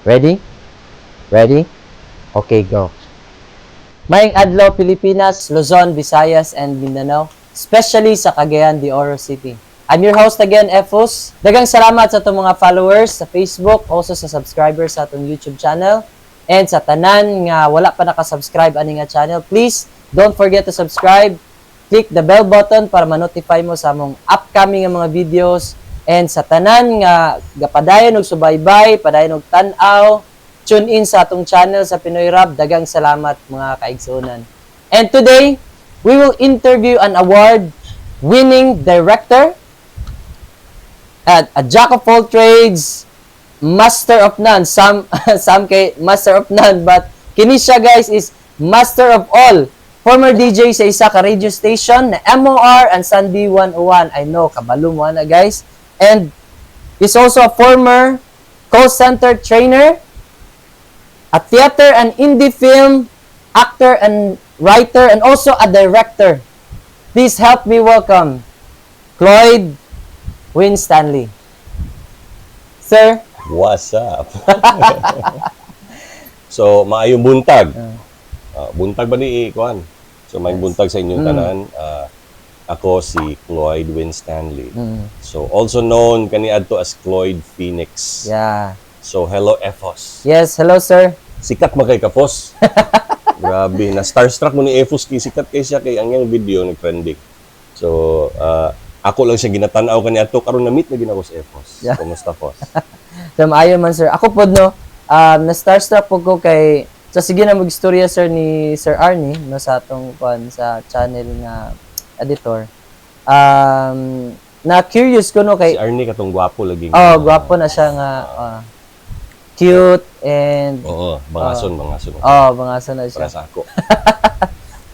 Ready? Ready? Okay, go. Maayong adlaw Pilipinas, Luzon, Visayas, and Mindanao, especially sa Cagayan de Oro City. I'm your host again, Efus. Daghang salamat sa itong mga followers sa Facebook, also sa subscribers sa itong YouTube channel, and sa tanan nga wala pa nakasubscribe ani nga channel, please don't forget to subscribe. Click the bell button para ma-notify mo sa among upcoming nga mga videos, and sa tanan nga gapadayon og subaybay, padayon og tan-aw, tune in sa atong channel sa Pinoy Rap. Dagang salamat mga kaigsunan. And today, we will interview an award-winning director at a jack of all trades, master of none. Some kay master of none, but kini siya guys is master of all. Former DJ sa isa ka radio station na MOR and Sunday 101. I know, kabalo mo na guys. And he's also a former call center trainer, a theater and indie film actor and writer, and also a director. Please help me welcome Cloyd Winstanley. Sir? What's up? So, maayong buntag. Buntag ba ni Kuan? So, may buntag sa inyong tanan. Ako si Cloyd Winstanley. So, also known kaniadto as Cloyd Phoenix. Yeah. So, hello, Efos. Yes, hello sir. Sikat mo kay Kapos. Grabe, na starstruck mo ni Efos kay sikat kay siya kay ang iyang video nag-trending. So, ako lang siya ginatanaw kaniadto karon na-meet na ginako sa Efos. Yeah. Kumusta, Fos? So, maayo man sir. Ako po no, na-starstruck po ko kay sa sige na mag-istorya sir ni Sir Arnie no sa atong sa channel nga editor. Na curious ko no kay Si Arnie katong gwapo lagi. gwapo na siya nga cute and Oo, bangason. bangasan na siya. Para sa ako.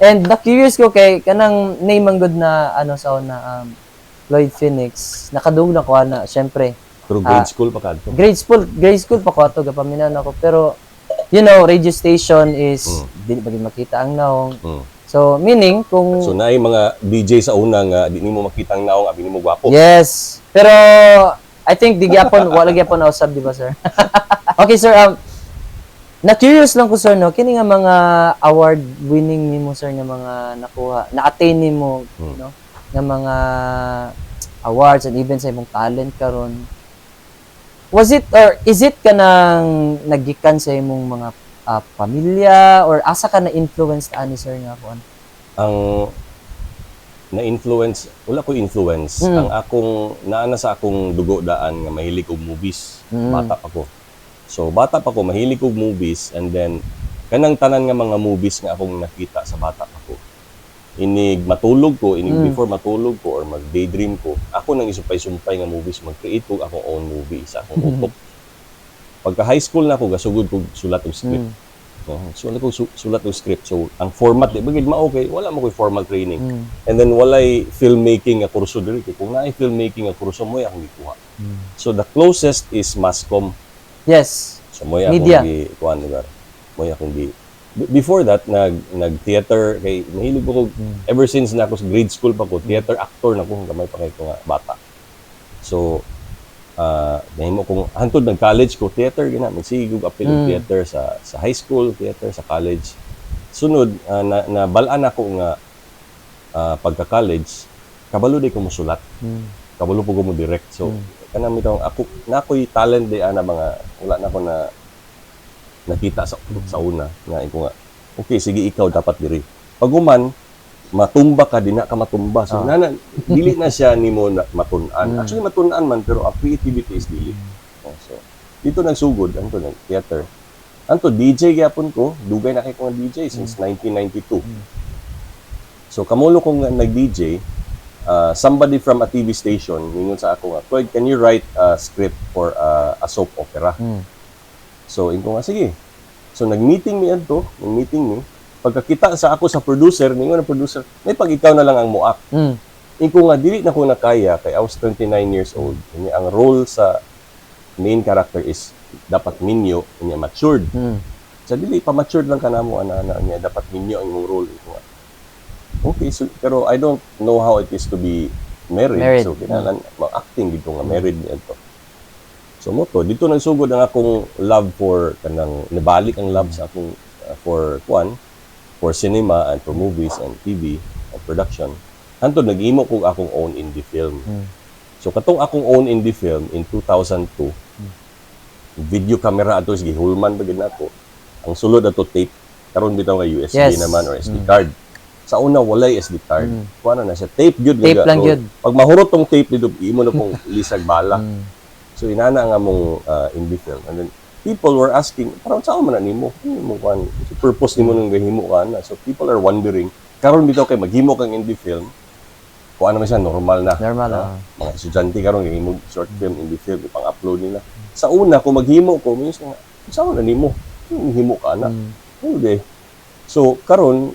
And na-curious ko kay kanang name ang good na sa una Lloyd Phoenix. Nakadug na ko na syempre. Pero grade school pa kadto. Grade school pa ko ato gapaminan ako pero you know radio station is dili pa gid makita ang naong. So meaning kung So naay mga DJ sa una nga di nimo makita ang naong abi nimo gwapo. yes. Pero I think di gyapon wala gyapon na usab di ba sir? Okay sir, na-curious lang ko sir no, kini nga mga award winning nimo sir nga mga nakuha, na-attain nimo no, nga mga awards and even sa imong talent karon. Was it or is it kanang nagikan sa imong mga pamilya or asa ka na influenced ani sir nga kuan? Ang na-influence, wala ko influence. Ang akong naana sa akong dugo daan nga mahilig og movies. Bata pa ko. So bata pa ko mahilig og movies, and then kanang tanan nga mga movies nga akong nakita sa bata pa ko. Inig matulog ko, before matulog ko or mag-daydream ko, ako nang isumpay-sumpay nga movies, mag-create ko akong own movie sa akong utok. Pagka high school na ako, gasugod ko sulat og script. Sulat og script. So ang format di bagid mao kay wala mo koy formal training. And then walay filmmaking nga kurso diri kay kung naay filmmaking nga kurso mo akong gikuha. So the closest is Mascom. Yes. So mo akong Media. kuan lugar. Mo akong before that nag-theater kay mahilig ko ever since na ako sa grade school pa ko theater actor na ko gamay pa kay ko nga bata. So nahimo kong hantod ng college ko theater gina magsigog apil og theater sa high school, theater sa college. Sunod na balaan ako nga pagka-college kabalo day ko mosulat. Kabalo po ko mo direct. So kanang mitong ako na ako'y talent day ana mga wala na ko na nakita sa una nga iko nga okay sige ikaw dapat diri. Paguman matumba ka di na ka matumba. So dili na siya nimo matun-an. Actually matun-an man pero ang creativity is dili. So dito nagsugod anto nag theater. Anto DJ gyapon ko, dugay na kay ko nga DJ since 1992. So kamulo ko nga nag-DJ, somebody from a TV station ningon sa ako nga, "Cloyd, can you write a script for a soap opera?" So inko nga sige. So nag-meeting mi adto, pagkakita sa ako sa producer, ningon ang producer, may pag ikaw na lang ang muak. Inko nga dili na ko nakaya kay I was 29 years old. Kanya ang role sa main character is dapat minyo, kanya matured. Sa dili pa matured lang kanamo ana niya dapat minyo ang imong role. Inko nga okay, so, pero I don't know how it is to be married. So, kinalan, acting dito nga, married niya ito. So mo to, dito nagsugod ang akong love for kanang nibalik ang love sa akong for cinema and for movies and TV and production. Hantod nag-imo ko akong own indie film. So katong akong own indie film in 2002, video camera ato sige hulman ba gid nako. Ang sulod ato tape karon bitaw nga USB Yes. naman or SD card. Sa una walay SD card. Kuha na siya tape gyud Tape lang gyud. Pag mahurot tong tape dito imo na pong lisag bala. So inana nga mong indie film. And then people were asking, parang saan man na nimo? Ano mo kan? Purpose nimo nang gahimo ka na. So people are wondering, karon bitaw kay maghimo kang indie film. Kuha naman siya normal na. Normal, Mga estudyante karon gahimo short film, indie film ipang-upload nila. Sa una kung maghimo ko, minsan nga, saan na nimo? Himo ka na. Okay. So karon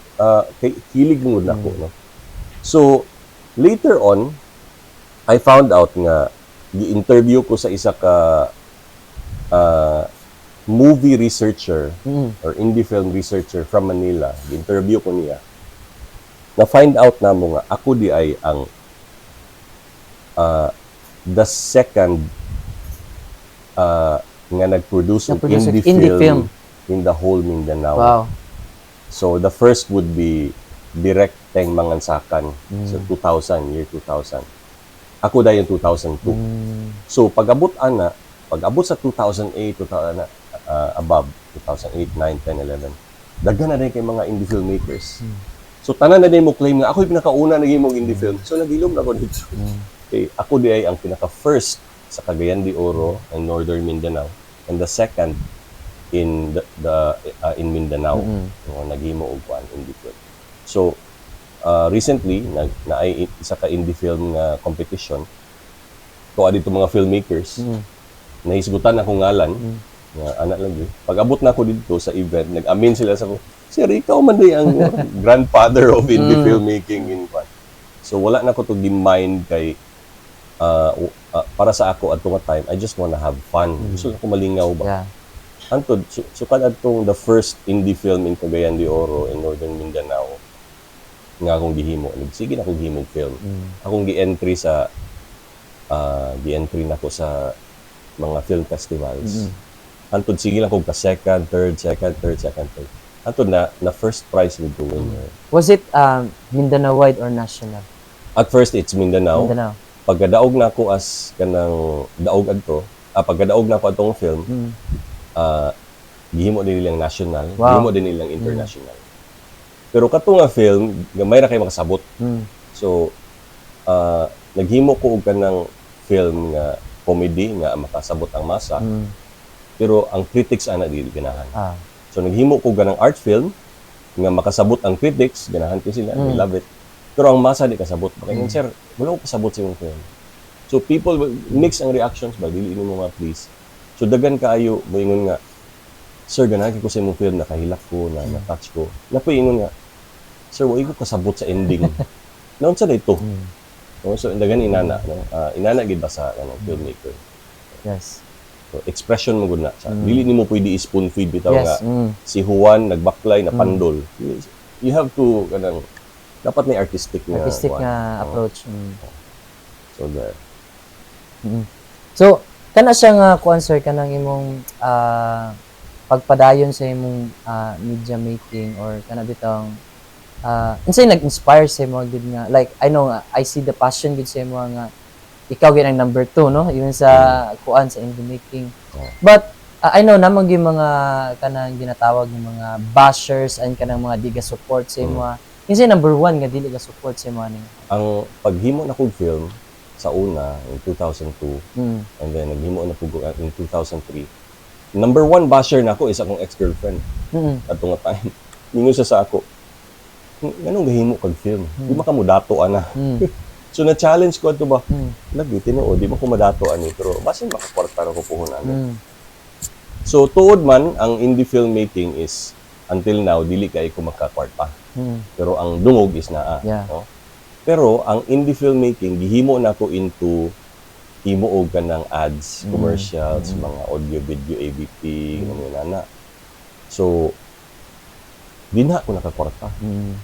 kay kilig mo na ako, no. So later on I found out nga gi-interview ko sa isa ka movie researcher or indie film researcher from Manila. Gi-interview ko niya. Na-find out na mo nga ako di ay ang the second nga nag-produce ng indie film in the whole Mindanao. Wow. So the first would be Direct Teng Mangansakan sa 2000, year 2000. Ako dahil yung 2002. So pag-abot sa 2008, 2000 above 2008, 9, 10, 11. Daghan na rin kay mga indie filmmakers. So tanan na din mo claim nga ako yung pinakauna naging mong indie film. So nagilom na ako dito. Okay, ako di ay ang pinaka-first sa Cagayan de Oro and Northern Mindanao and the second in in Mindanao naghimo og kuan indie film. So recently naay isa ka indie film nga competition ko dito mga filmmakers. Nahisgutan ako ngalan nga anak lang gyud. Pag-abot na ako dito sa event, nag-amin sila sa ko, "Sir, ikaw man day ang grandfather of indie filmmaking in kuan." So wala na ko to mind kay para sa ako at nga time, I just wanna have fun. Gusto ko malingaw ba? Yeah. Antod, sukad atong the first indie film in Cagayan de Oro in Northern Mindanao nga akong gihimo. Sige na akong gihimong film. Akong gi-entry sa gi-entry na ko sa mga film festivals. Antod, sige lang kong second, third. Antod na first prize with the winner. Was it Mindanao-wide or national? At first, it's Mindanao. Mindanao. Pagkadaog na ako as kanang daog adto, pagkadaog na ako atong film, gihimo din nilang national, gihimo din nilang international. Pero kato nga film, gamay ra kay makasabot. So naghimo ko og kanang film nga comedy nga makasabot ang masa. Pero ang critics ana dili ganahan. So naghimo ko ganang art film nga makasabot ang critics, ganahan ko sila, they love it. Pero ang masa di kasabot. Kaya sir, wala ko kasabot sa imong film. So people will mix ang reactions ba, dili mo mga please. So dagan kaayo moingon nga, sir, ganahan ko sa imong film, nakahilak ko, na-touch ko. Napaingon nga, sir, wala ko kasabot sa ending. Naon sa dito? So dagan inana, no? Inana gid ba sa filmmaker. Yes. So expression mo gud na. Dili nimo pwede spoon feed bitaw nga Yes. si Juan nagbaklay na pandol. You have to kanang dapat may artistic na approach. So there. So kana siya nga kuan sir kanang imong pagpadayon sa imong media making or kana bitang unsay nag-inspire sa imo gid nga like I know I see the passion gid sa imo nga ikaw gid ang number 2 no even sa kuan sa indie making. But I know namang gyud mga kanang ginatawag ng mga bashers and kanang mga diga support sa imo. Unsay number 1 nga dili ka support sa imo ani? Ang paghimo na kog film sa una in 2002 and then naghimo na kog in 2003. Number 1 basher nako is akong ex-girlfriend. Atong time. Ningon siya sa ako, "Nganong gahimo kag film? Di ba ka mo dato ana?" So na-challenge ko ato ba? Lagi tinuod, di ba ko madato ani pero basin makakwarta ra ko puhunan. So tuod man ang indie filmmaking is until now dili kay ko makakwarta. Pero ang dungog is naa. Yeah. No? Pero ang indie filmmaking gihimo na ko into himo og kanang ads, commercials, mga audio video AVP nana. So di na ako nakakwarta.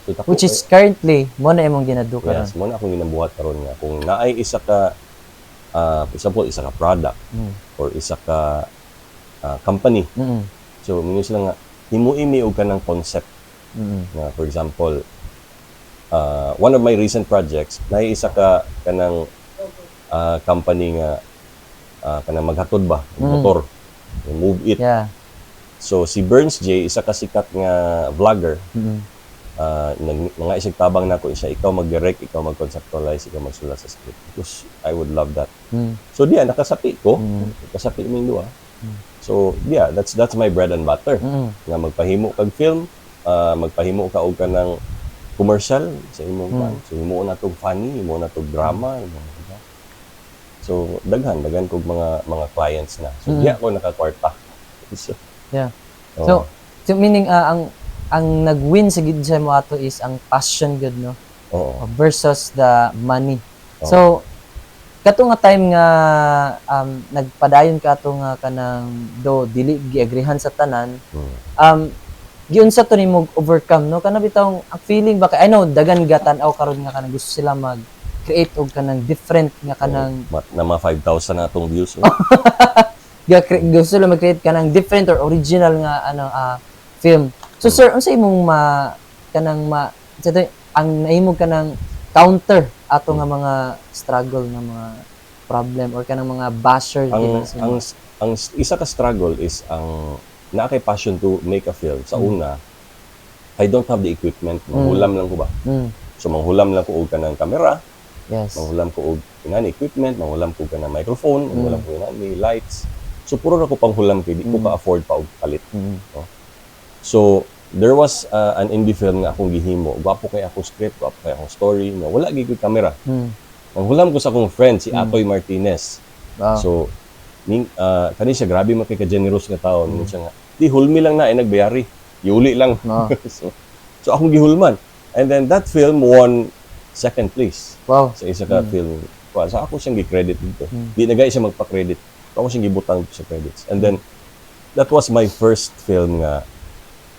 So, Which is currently mo na imong ginado karon. Yes, mo na akong ginabuhat karon nga kung naay isa ka example isa ka product or isa ka company. Mm. So mingon sila nga himuimi og kanang concept Mm. na for example one of my recent projects na isa ka kanang company nga kanang maghatod ba motor, move it. Yeah. So si Burns J isa ka sikat nga vlogger. Mm. Mga isig tabang nako siya, ikaw mag-direct, ikaw mag-conceptualize, ikaw magsulat sa script, because I would love that. Mm. So diya nakasapi ko, Mm. nakasapi ming duha. So yeah, that's my bread and butter. Mm. Nga magpahimo kag film, magpahimo ka og kanang commercial sa imong pan. So himo na tog funny, himo na tog drama, diba? So daghan kog mga clients na. So diya ko nakakwarta. So, Yeah. oh. So meaning ang nag-win sa gid sa mo ato is ang passion gud, no, Oo. versus the money. Oo. So kato nga time nga nagpadayon ka ato nga kanang do dili giagrihan sa tanan, giun sa to nimo overcome, no, kana bitaw ang feeling ba kay I know dagan gatan-aw karon nga kanang gusto sila mag create og kanang different nga kanang Na mga 5,000 na atong views. gusto sila mag-create kanang different or original nga film. So sir, unsa imong ang naimog kanang counter ato nga mga struggle nga mga problem or kanang mga basher ang isa ka struggle is ang na kay passion to make a film. Sa una, I don't have the equipment. Manghulam lang ko ba? So manghulam lang ko og kanang camera, Yes. manghulam ko og inani equipment, manghulam ko kanang microphone, manghulam ko inani lights. So puro na ko panghulam kay di ko ka afford pa og palit. No? So there was an indie film nga akong gihimo. Gwapo kay akong script, gwapo kay akong story, nga wala gyud ko camera. Manghulam ko sa akong friend si Atoy Martinez. Wow. So kani siya grabe man kay ka-generous nga tao. Siya nga, di hulmi lang na nagbayari. Iuli lang. No. so akong gihulman. And then that film won second place Wow. sa isa ka film. So ako siyang gi-credit dito. Di na guys siya magpa-credit. Ako siyang gibutang sa credits. And then that was my first film nga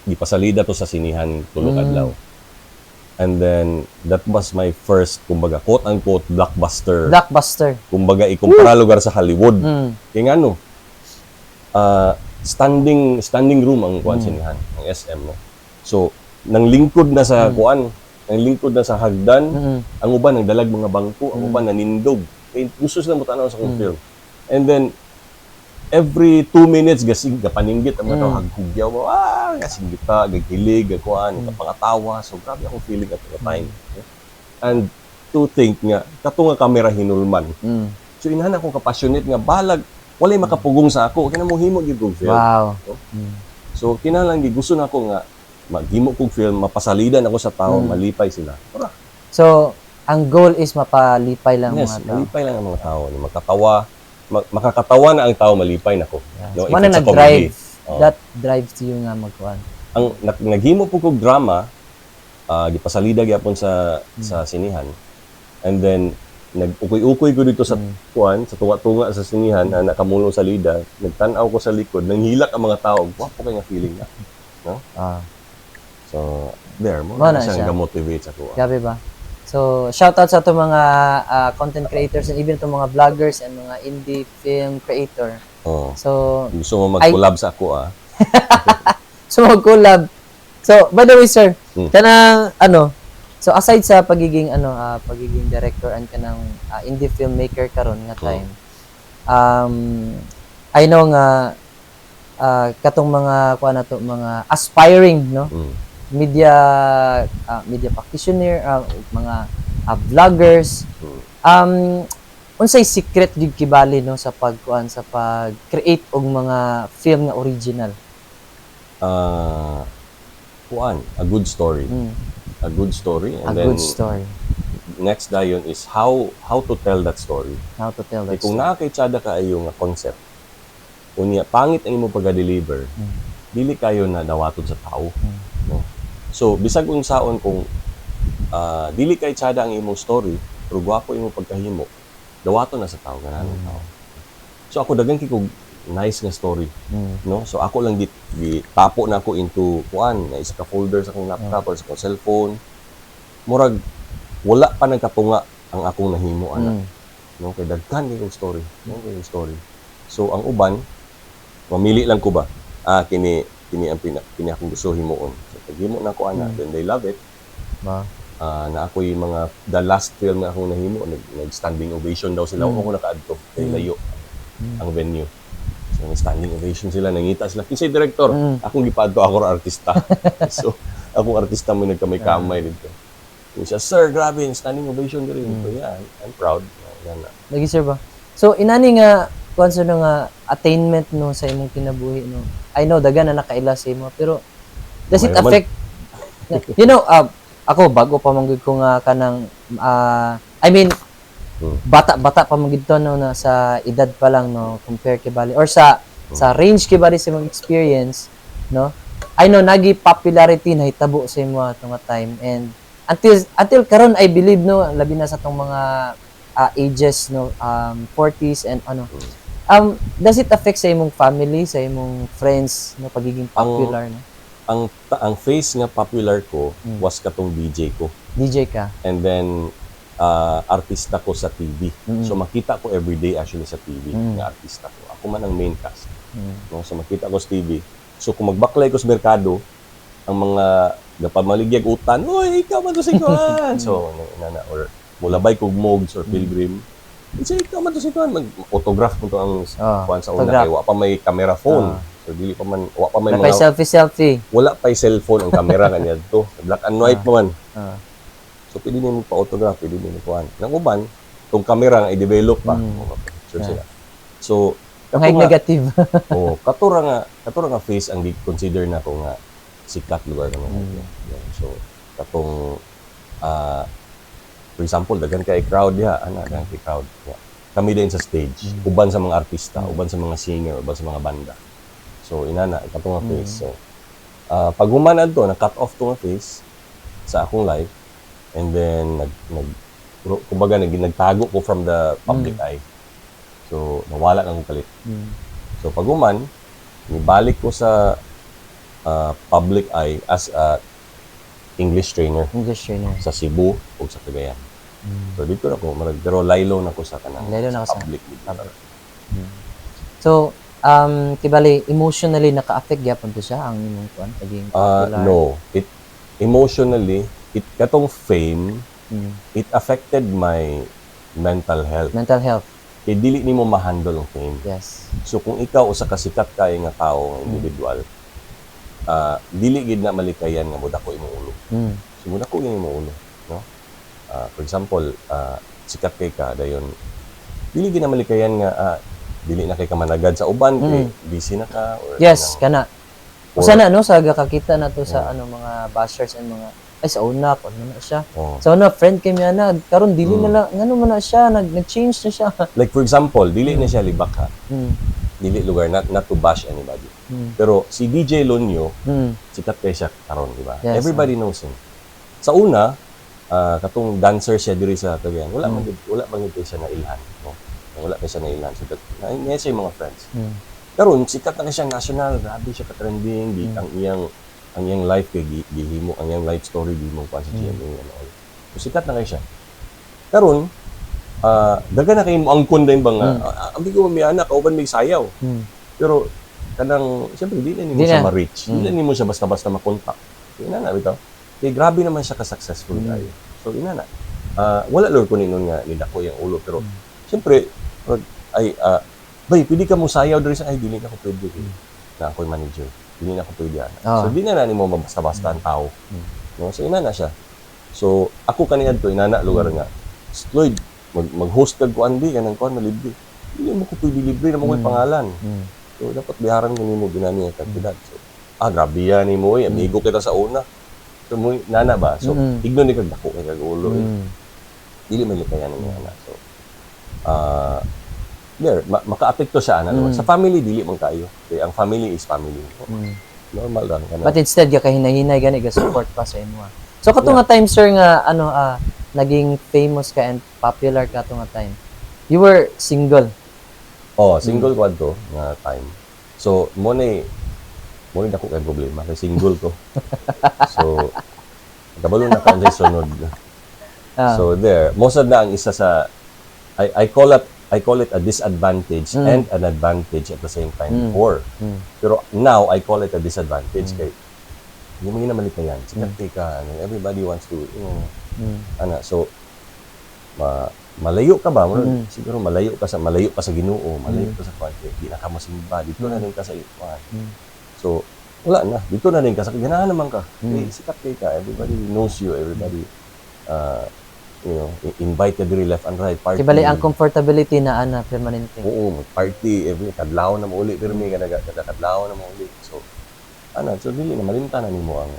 gipasalida to sa sinihan tulog adlaw. And then that was my first kumbaga quote unquote blockbuster. Kumbaga ikumpara lugar sa Hollywood. Kaya nga no, standing room ang kuan sinihan, ang SM no. So nang lingkod na sa kuan, nang lingkod na sa hagdan, ang uban nagdalag mga bangko, ang uban nanindog. Kaya gusto sila mo tanaw sa kong film. And then every 2 minutes gasig gapaninggit ang mga tao haghugyaw mo gasing kita gaghilig gagkuan kapangatawa, so grabe akong feeling at the time. And to think nga kato nga kamera hinulman, so inahan akong kapassionate nga balag walay makapugong sa ako kina mo himo gyud kog film. Wow. So kinahanglan gyud gusto nako nga maghimo kog film, mapasalidan ako sa tao, malipay sila. Tara. So ang goal is mapalipay lang Yes, mga tao. malipay lang ang mga tao, makatawa, makakatawa na ang tao, malipay nako. No, man na nag-drive. That drives you nga magkuan. Ang naghimo po kog drama, gipasalida gyapon sa sinihan. And then nag-ukoy-ukoy ko dito sa kuan, sa tunga-tunga sa sinihan na nakamulong sa lida, nagtan-aw ko sa likod, nanghilak ang mga tao, wapo kay nga feeling na. No? So, there mo na siyang ga-motivate sa kuan. Grabe ba? So, shoutout sa ato mga content creators and even to mga vloggers and mga indie film creator. Oh. So, gusto mo mag-collab sa ako So, mag-collab. So, by the way, sir, kanang so aside sa pagiging pagiging director and kanang indie filmmaker karon nga time. I know nga katong mga kuan nato mga aspiring, no? Media practitioner, mga vloggers. Unsay secret gyud kibali no sa pagkuan sa pag-create og mga film nga original? A good story. A good story, and then good story. Next dayon is how to tell that story. How to tell that Kung story. nakakitsada ka ayo nga concept, unya pangit ang imo pagka-deliver, dili kayo na dawaton sa tao. No? So bisag unsaon kung dili kay tsada ang imong story, pero gwapo imong pagkahimo, dawaton na sa tao ganahan ng tao. So ako daghan kig nice nga story, no? So ako lang tapo na ako into kuan, na isa ka folder sa akong laptop or sa akong cellphone. Murag wala pa nagkatunga ang akong nahimo ana. No, kay daghan kay story, no, kay story. So ang uban, mamili lang ko ba? Kini kini akong gusto himuon. So pag himo na ko ana, then they love it. Ba. Na ako yung mga the last film na akong nahimo, nag-standing ovation daw sila. Ako nakaadto kay layo ang venue. So standing ovation sila, nangita sila. Kinsay director? Akong gipadto, ako ra artista. So akong artista mo nagkamay-kamay dito. So, siya, sir, grabe, standing ovation diri. So yeah, I'm proud. Yan na. Lagi sir ba? So inani nga kung sa nga attainment no sa imong kinabuhi no. I know dagan na nakaila sa imo pero does it May naman. affect you know ako bago pa man gud ko nga kanang I mean bata pa man gid to no na sa edad pa lang no compare kay bali or sa range kay bali sa imong experience no. I know nagi popularity na hitabo sa imo atong nga time and until karon I believe no labi na sa tong mga ages no 40s and ano does it affect sa imong family sa imong friends no pagiging popular no Ang face nga popular ko was katong DJ ko, DJ ka and then artista ko sa TV. So makita ko everyday actually sa TV nga artista ko. Ako man ang main cast. No, so makita ko sa TV. So kung magbaklay ko sa merkado, ang mga gapamaligyag utan, oy ikaw man to si Kuan. So nana or mulabay kog mogs or pilgrim. Kasi ikaw man to si Kuan, mag-autograph mo to ang Kuan sa una autograph. kay wa pa may camera phone. So dili pa man wa pa may Nakay mga selfie wala pa cellphone ang camera kanya to. Black and white pa man. So pwede niyo pa-autograph, pwede niyo kuan. Nang uban, tong camera nga i-develop pa. Sure sila. So ang negative katura nga face ang consider na ko nga sikat lugar naman. So katong for example, dagan kay crowd dagan kay crowd. Kami din sa stage, uban sa mga artista, uban sa mga singer, uban sa mga banda. So inana katong nga face. So pag human adto na cut off to nga face sa akong life and then kumbaga nagtago ko from the public eye. So nawala na akong kalit. So pag human nibalik ko sa public eye as a English trainer sa Cebu o sa Cagayan. So dito na ko pero laylo na ko sa kanang public. So kibali emotionally naka-affect gyapon to siya ang imong kuan pagiging popular. No, it emotionally katong fame it affected my mental health. Kay dili nimo ma-handle ang fame. Yes. So kung ikaw usa ka sikat kay nga tawo, individual, dili gid na malikayan nga mudako imong ulo. So mudako gyud imong ulo, no? For example, sikat kay ka dayon dili gid na malikayan nga dili na kay ka managad sa uban kay busy na ka or yes kana. Usa na no sa gakakita na to sa mga bashers and mga ay sa una pa na siya. Sa una friend kay miya na karon dili na lang ngano man na siya nag-change na siya. Like for example, dili na siya libak ha. Dili lugar not to bash anybody. Pero si DJ Lonyo, sikat kay siya karon, di ba? Yes, Everybody knows him. Sa una, katong dancer siya diri sa Cagayan. Wala man gid siya na ilhan, no? Wala pa siya na ilhan. So niya siya yung mga friends. Karon sikat na siya national, grabe siya ka trending, ang iyang life kay gihimo, ang iyang life story gihimo pa sa GMA and all. So sikat na kay siya. Karon daga na kay mo angkon din bang ambi ko may anak kauban may sayaw. Pero kanang siyempre di na nimo siya ma-reach. Di na nimo siya basta-basta ma-contact. So inana bitaw. Kay grabe naman siya ka-successful tayo. So inana. Wala lor ko ninon nga nidako yang ulo pero siyempre bay pwede ka mo sayaw diri sa dili na ko pwede na ako'y manager. Dili na ko pwede ana. So di na nimo mabasta-basta ang tao. No, so inana siya. So ako kaniadto inana lugar nga. Lloyd mag-host kag kuan di kanang kuan malibre. Dili mo ko pwede libre na mo ko'y pangalan. So dapat biharan ko nimo ginani ang kandidat. So grabe yan nimo amigo kita sa una. So mo nana ba? So igno ni kag dako kay kag ulo. Dili man likayan ni ana. So maka-apekto siya ana. Sa family dili man kayo. Kay ang family is family. Normal lang kana. But instead ga kahinay-hinay gani ga support pa sa imo. So kato nga time sir nga naging famous ka and popular ka to nga time. You were single. Single ko adto nga time. So mo ni dako kay problema kay single ko. So kabalo na kanjay sunod. So there, most of na ang isa sa I call I call it a disadvantage and an advantage at the same time before. Mm. Pero now, I call it a disadvantage kay hindi mo naman ito yan. Sikat ka, ano, everybody wants to, so, malayo ka ba? Siguro malayo ka sa Ginoo, malayo ka sa kwanti, di na ka masimba, dito na rin ka sa ikuan. So, wala na, dito na rin ka, ganahan naman ka. Sikat ka, everybody knows you, everybody, invite ka diri left and right, party. Kibali ang comfortability na ana permanente. Oo, party, every kadlaw na mauli, pirmi, kada kadlaw na mauli. So, so dili na malimta na nimo ang,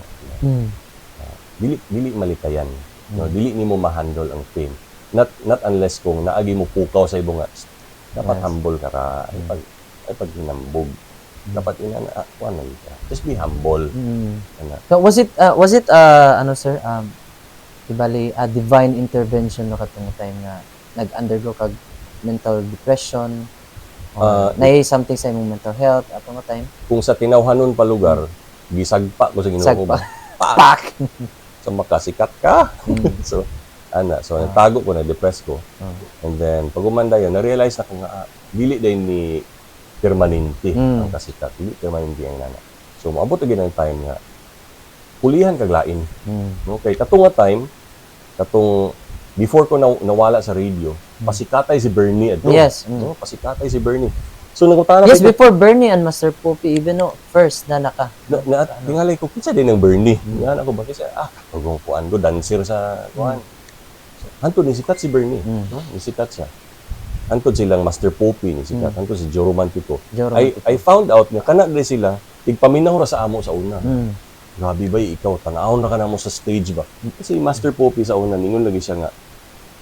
dili malikayan. No, dili nimo ma-handle ang fame. Not unless kung naagi mo pukaw sa ibong dapat humble ka ra ay pag hinambog dapat kuan na ka, just be humble. So was it ano sir, ibali a divine intervention no katong time nga nag-undergo kag mental depression or something sa imong mental health atong time? Kung sa tinawhanon pa lugar, gisagpa ko sa Ginoo ba? Pak. So makasikat ka. So nagtago ko, na-depress ko. And then, pag umanda yun, na-realize na ko nga, dili din ni permanente ang kasikat. Dili permanente ang nana. So, maabot agad ang time nga, pulihan kaglain. Okay, katong nga time, before ko nawala sa radio, pasikatay si Bernie. Yes. No? Pasikatay si Bernie. So, nagutana yes, before Bernie and Master Poppy, even no, first na naka. Tingalay ko, kinsa din ng Bernie. Yan ako ba? Kasi, kung puan ko, dancer sa kuan. Hantod ni sikat si Bernie. Ni sikat siya. Hantod silang Master Poppy ni sikat. Hantod si Joe Romantico. I found out nga kana dre sila tigpaminaw ra sa amo sa una. Grabe ba ikaw tanawon ra ka na mo sa stage ba? Kasi Master Poppy sa una ningon lagi siya nga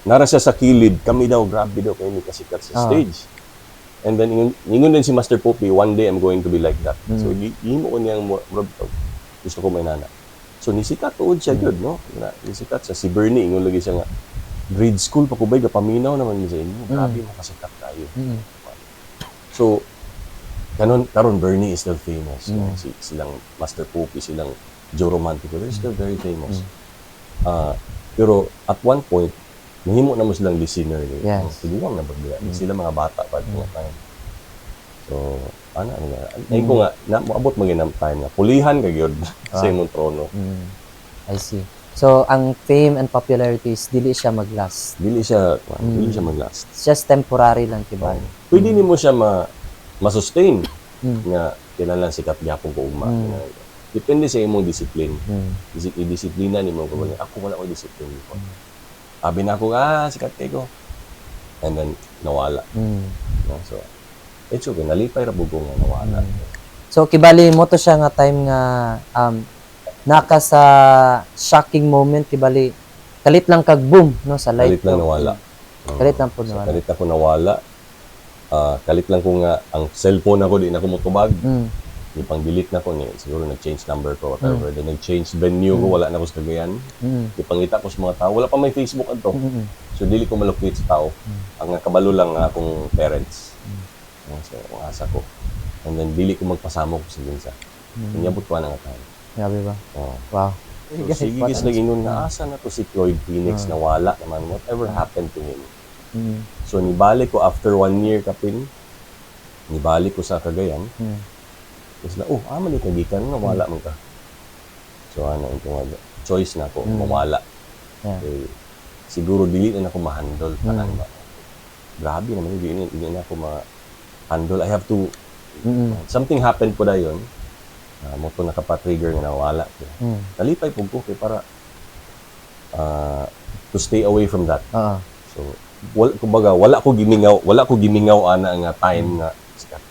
nara siya sa kilid, kami daw grabe daw kay ni kasikat sa stage. And then ningon din si Master Poppy, one day I'm going to be like that. So himo ko niyang gusto ko may nana. So nisikat tuod siya gyud no. Nisikat siya si Bernie ingon lagi siya nga grade school pa ko ba paminaw naman niya sa inyo. Grabe makasikat tayo. So karon Bernie is still famous. Silang Master Poppy, silang Joe Romantico, they're still very famous. Pero at one point nahimo na mo silang listener ni. Tiguang na bagya. Sila mga bata pa time. So ay ko nga moabot maginam time nga pulihan ka gyud sa imong trono. I see. So ang fame and popularity is dili siya mag-last. Dili siya mag-last. It's just temporary lang kibali. Pwede nimo siya ma-sustain nga kailangan sikat gyapon ko ugma. Depende sa imong discipline. Disiplina nimo ko ako wala ko discipline ko. Abi na ako sikat kay ko. And then nawala. So it's okay, nalipay ra bugong nga nawala. So kibali mo to siya nga time nga naka sa shocking moment kibali kalit lang kag boom no sa life. Kalit lang nawala. Kalit lang po nawala. Kalit ako nawala. Kalit lang ko nga ang cellphone ako di na ko motubag. Ipang-delete na ko ni siguro nag-change number ko whatever. Then nag-change venue ko wala na ko sa Cagayan. Ipangita ko sa mga tao wala pa may Facebook adto. So dili ko malocate sa tao. Ang kabalo lang nga akong parents. So ang asa ko. And then dili ko magpasamok sa ginsa. Inyabot ko na nga tayo. Grabe ba? Wow. So, sige gis nagingon nga asa na to si Floyd Phoenix nawala naman whatever happened to him. So nibalik ko after 1 year kapin. Nibalik ko sa Cagayan. Tapos na, aman ni kagikan, nawala man ka. So, choice na ako, mawala. Okay. Siguro, dili na ako ma-handle. Grabe naman, hindi na ako ma-handle. I have to, something happened po na yun. Mo to nakapatrigger na nawala. Nalipay po ko, para to stay away from that. So, kumbaga, wala ko gimingaw ana nga time nga,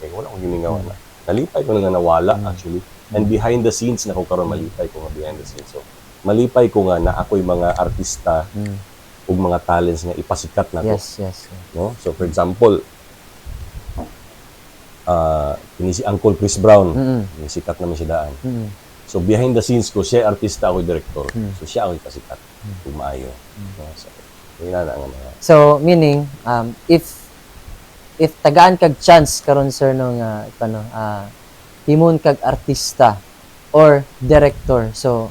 wala ko gimingaw ana. Nalipay ko na nga nawala actually. And behind the scenes na ko karon malipay ko nga behind the scenes. So malipay ko nga na ako'y mga artista ug mga talents nga ipasikat na ko. Yes. No? So for example, si Uncle Chris Brown, sikat naman siya daan. So behind the scenes ko, siya artista, ako director. So siya ako ipasikat. Kung maayo. So meaning, if tagaan kag chance karon sir no nga himon kag artista or director, so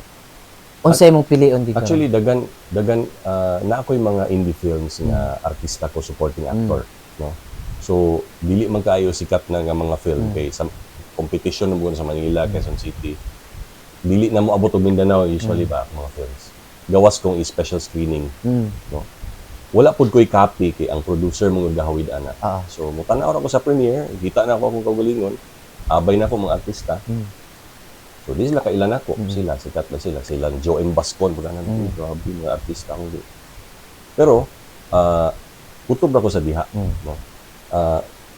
unsay imong pilion dito? Actually dagan na ako'y mga indie films nga artista ko, supporting actor. no. So dili man kaayo sikat na nga mga film kay sa competition mo sa Manila, Quezon City. Dili na mo abot og Mindanao usually ba mga films. Gawas kong i-special screening, no. Wala pud ko'y copy kay ang producer mo gahawid ana. So mutanaw ra ko sa premiere, kita na ako akong kaugalingon, abay na ko mga artista. So di sila kailan ako, sila sikat na sila Joe M. Bascon pud ana, grabe mga artista ko. Pero kutob ra ko sa diha, no.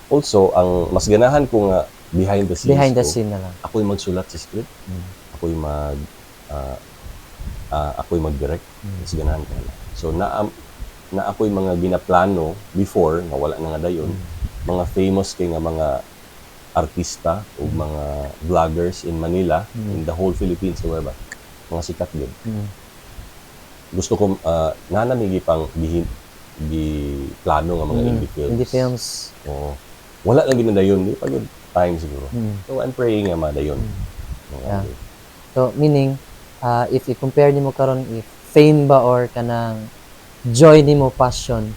Also ang mas ganahan ko nga behind the scene na lang. Ako'y magsulat sa script. Ako'y mag-direct. Mas ganahan ko na. So na ako'y mga ginaplano before na wala na nga dayon, mga famous kay nga mga artista o mga vloggers in Manila, in the whole Philippines, ba? Mga sikat din. Gusto ko nanamigi pang plano nga mga indie films. Indie films. Oo. Wala lang ginadayon, di pa good time siguro. So I'm praying nga madayon. Yeah. So meaning if i-compare nimo karon if fame ba or kanang joy nimo, passion,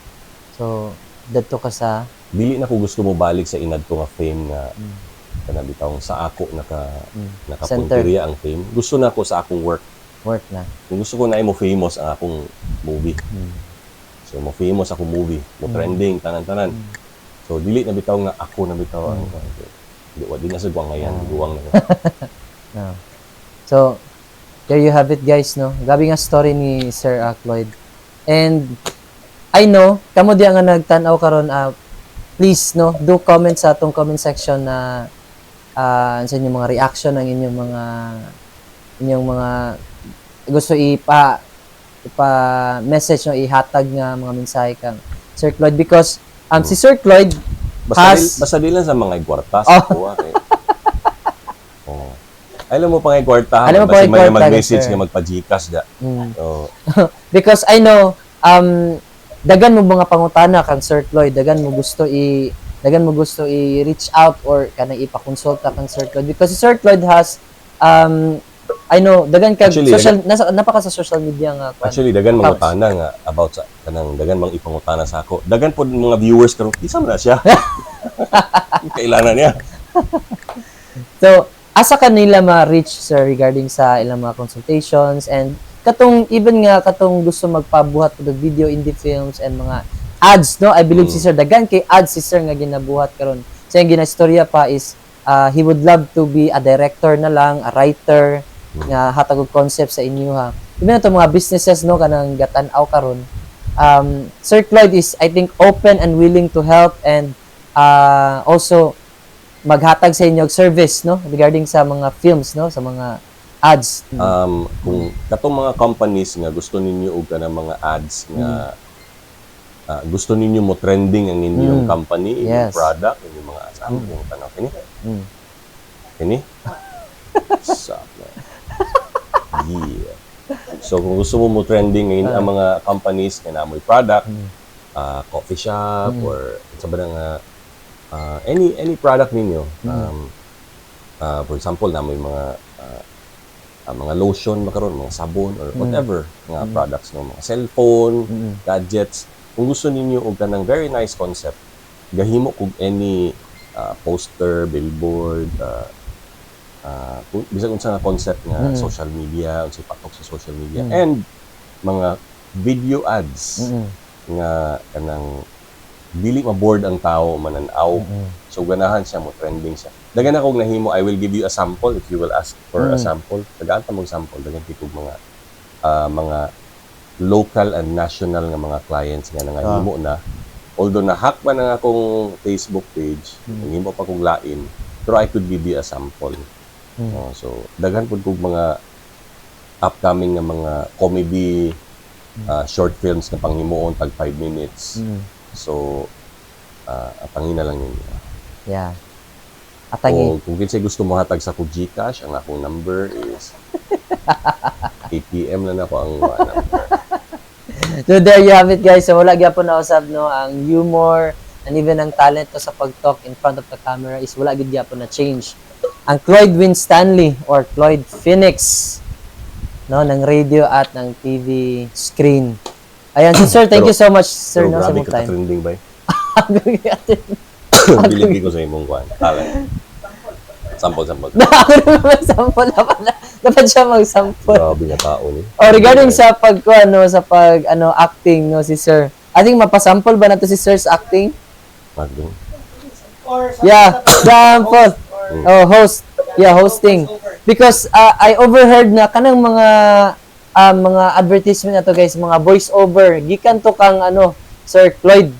so dadto ka sa dili na ko gusto mo balik sa inadto nga fame nga kana bitawng sa ako nakapunteriya ang fame. Gusto na ko sa akong work na. Kung gusto ko na mo famous ang akong movie. So mo famous akong movie, mo trending tanan-tanan. So dili na bitaw nga ako na bitaw ang di na sa guwangayan, guwang na. No. So there you have it guys, no. Gabi nga story ni Sir Cloyd. And I know kamo diya nga nagtan-aw karon, please no, do comment sa atong comment section na sa inyong mga reaction ang inyong mga gusto ipa message no, ihatag nga mga mensahe kang Sir Cloyd because si Sir Cloyd basta di lang sa mga kwarta sa kuha kay. Alam mo pa nga kwarta, basta may mag-message nga magpa-Gcash da. Because I know dagan mo mga pangutana kang Sir Cloyd, dagan mo gusto i-reach out or kanang ipa-consulta kang Sir Cloyd because si Sir Cloyd has I know dagan kag napaka sa social media nga. Actually dagan mga utana nga about sa kanang dagan mang ipangutana sa ako. Dagan pod mga viewers karon isa man na siya. Kailangan niya. So asa kanila ma-reach sir regarding sa ilang mga consultations and katong gusto magpabuhat og video indie films and mga ads, no? I believe si sir dagan kay ads si sir nga ginabuhat karon. So yung ginastorya pa is he would love to be a director na lang, a writer nga hatag og concept sa inyo ha. Even to mga businesses no kanang gatan-aw karon. Sir Cloyd is I think open and willing to help and also maghatag sa inyo og service no regarding sa mga films no sa mga ads. Kung katong mga companies nga gusto ninyo og kanang mga ads nga gusto ninyo mo trending ang inyong company, inyong product, inyong mga asam, yung tanaw kini. Kini? Yeah. So kung gusto mo trending ngayon ang mga companies nga namoy product, coffee shop or sa ba nga any product ninyo, for example namoy mga lotion makaron, mga sabon or whatever nga products no, mga cellphone, gadgets. Kung gusto ninyo og kanang very nice concept, gahimo kog any poster, billboard, bisag unsa nga concept nga social media, unsay patok sa social media and mga video ads nga kanang dili ma-board ang tao manan-aw. So ganahan siya mo trending siya. Dagan akong nahimo, I will give you a sample if you will ask for a sample. Dagan ta mong sample, dagan tikog mga local and national nga mga clients nga nangahimo na. Although na-hack man ang akong Facebook page, nahimo pa kong lain, pero I could give you a sample. So daghan pud kog mga upcoming nga mga comedy short films na panghimuon tag 5 minutes. So atangin na lang ninyo. Yeah. Atangin. Kung kinsay gusto mo hatag sa ko Gcash, ang akong number is 8 PM na ako ang number. So there you have it guys. So wala gyapon na usab no ang humor and even ang talent to sa pag-talk in front of the camera is wala gid gyapon na change. Ang Cloyd Winstanley or Cloyd Phoenix no ng radio at ng TV screen. Ayan, so sir, thank you so much sir no sa imong time. Trending ba? Biligi ko sa imong kwan. Talent. Sample. Ako naman mag-sample. Dapat siya mag-sample. Grabe nga tao ni. Regarding sa acting, no, si Sir. I think mapasample ba na to si Sir sa acting? Magding. Yeah, sample. Oh, host. Yeah, hosting. Because I overheard na kanang mga advertisement na to guys, mga voice over. Gikan to kang Sir Cloyd,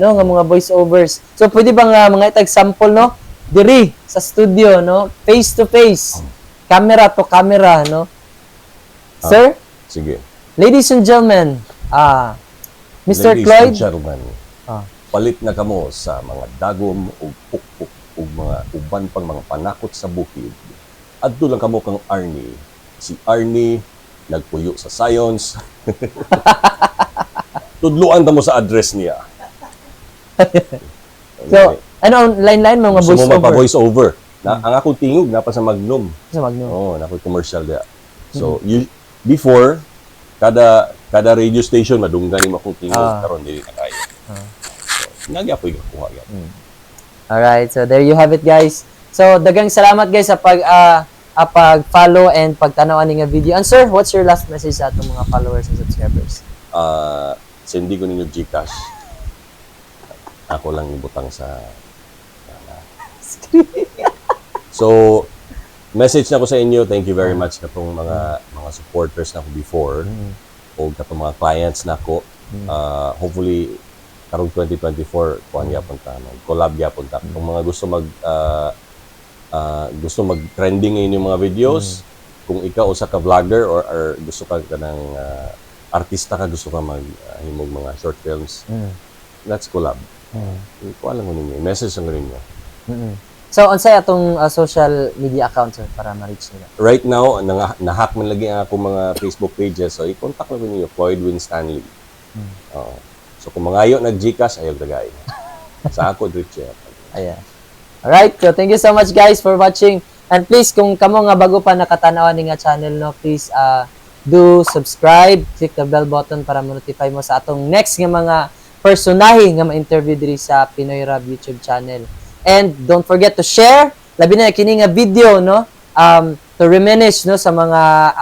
no, nga mga voice overs. So pwede ba nga mga itag sample, no? Diri sa studio, no? Face to face. Camera to camera, no? Sir? Sige. Ladies and gentlemen, Mr. Ladies Cloyd. and gentlemen, palit na kamo sa mga dagom o pukpuk o mga uban pang mga panakot sa bukid. Adto lang kamo kang Arnie. Si Arnie nagpuyo sa science. Tudluan ta mo sa address niya. So, line-line mga Gusto voice mo over. voice over. Ang akong tingog napa sa Magnum. Sa Magnum. Oo, nakoy commercial dia. So, before kada radio station madunggan mo akong tingog karon dili na kaya. So, nagyapoy ko kuha gyud. Alright, so there you have it guys. So, dagang salamat guys sa pag-follow and pagtanaw ani nga video. And sir, what's your last message sa atong mga followers and subscribers? Sendi ko ninyo Gcash. Ako lang ibutang sa So, message na ko sa inyo. Thank you very much katong mga supporters na ko before o katong mga clients na ko. Hopefully karong 2024 kuan gyapon ta, collab gyapon ta. Kung mga gusto mag-trending ngayon yung mga videos, kung ikaw usa ka vlogger or gusto ka kanang artista ka, gusto ka himog mga short films, let's collab. Kuha lang ko ninyo. Message lang ko ninyo. So, unsay atong social media account sir para ma-reach nila? Right now, nahack man lagi ang akong mga Facebook pages. So, i-contact lang ko ninyo, Floyd Win Stanley. So, kung mangayo nag-Gcash, ayaw lagay. Sa ako, Richard. Ayan. Alright, so thank you so much guys for watching. And please, kung kamo nga bago pa nakatanawan ni nga channel, no, please do subscribe, click the bell button para ma-notify mo sa atong next nga mga personahe nga ma-interview diri sa Pinoy Rab YouTube channel. And don't forget to share, labi na kini nga video, no, to reminisce, no, sa mga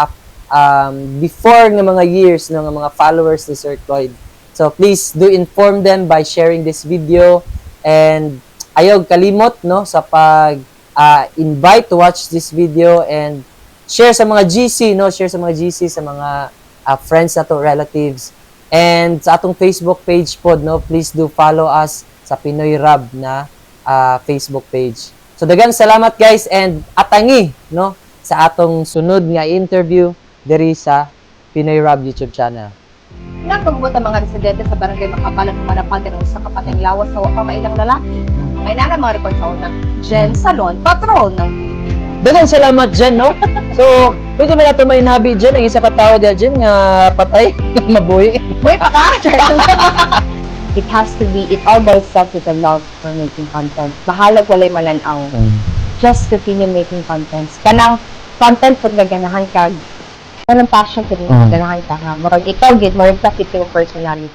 before nga mga years, no, nga mga followers ni Sir Cloyd. So please do inform them by sharing this video, and ayog kalimot, no, sa pag invite to watch this video and share sa mga GC, no, share sa mga GC, sa mga friends na to, relatives. And sa atong Facebook page pod, no, please do follow us sa Pinoy Rab na Facebook page. So daghang salamat guys, and atangi, no, sa atong sunod nga interview diri sa Pinoy Rab YouTube channel. Nagpagbuot ang mga residente sa barangay Makapalan Manapatin sa kapateng lawas sa pamailang lalaki. May nana mga report sa unang Jen Salon, patron ng Daghang salamat Jen, no. So pwede man nato may nabi Jen, ang isa ka tawo dia Jen nga patay mabuhi. Boy pa ka! It has to be, it all boils down to the love for making content. Bahalag walay malanaw. Just continue making contents. Kanang content pag naganahan ka, kanang passion ko rin, ganahan ka nga. Marag ikaw, get more reflective to your personality.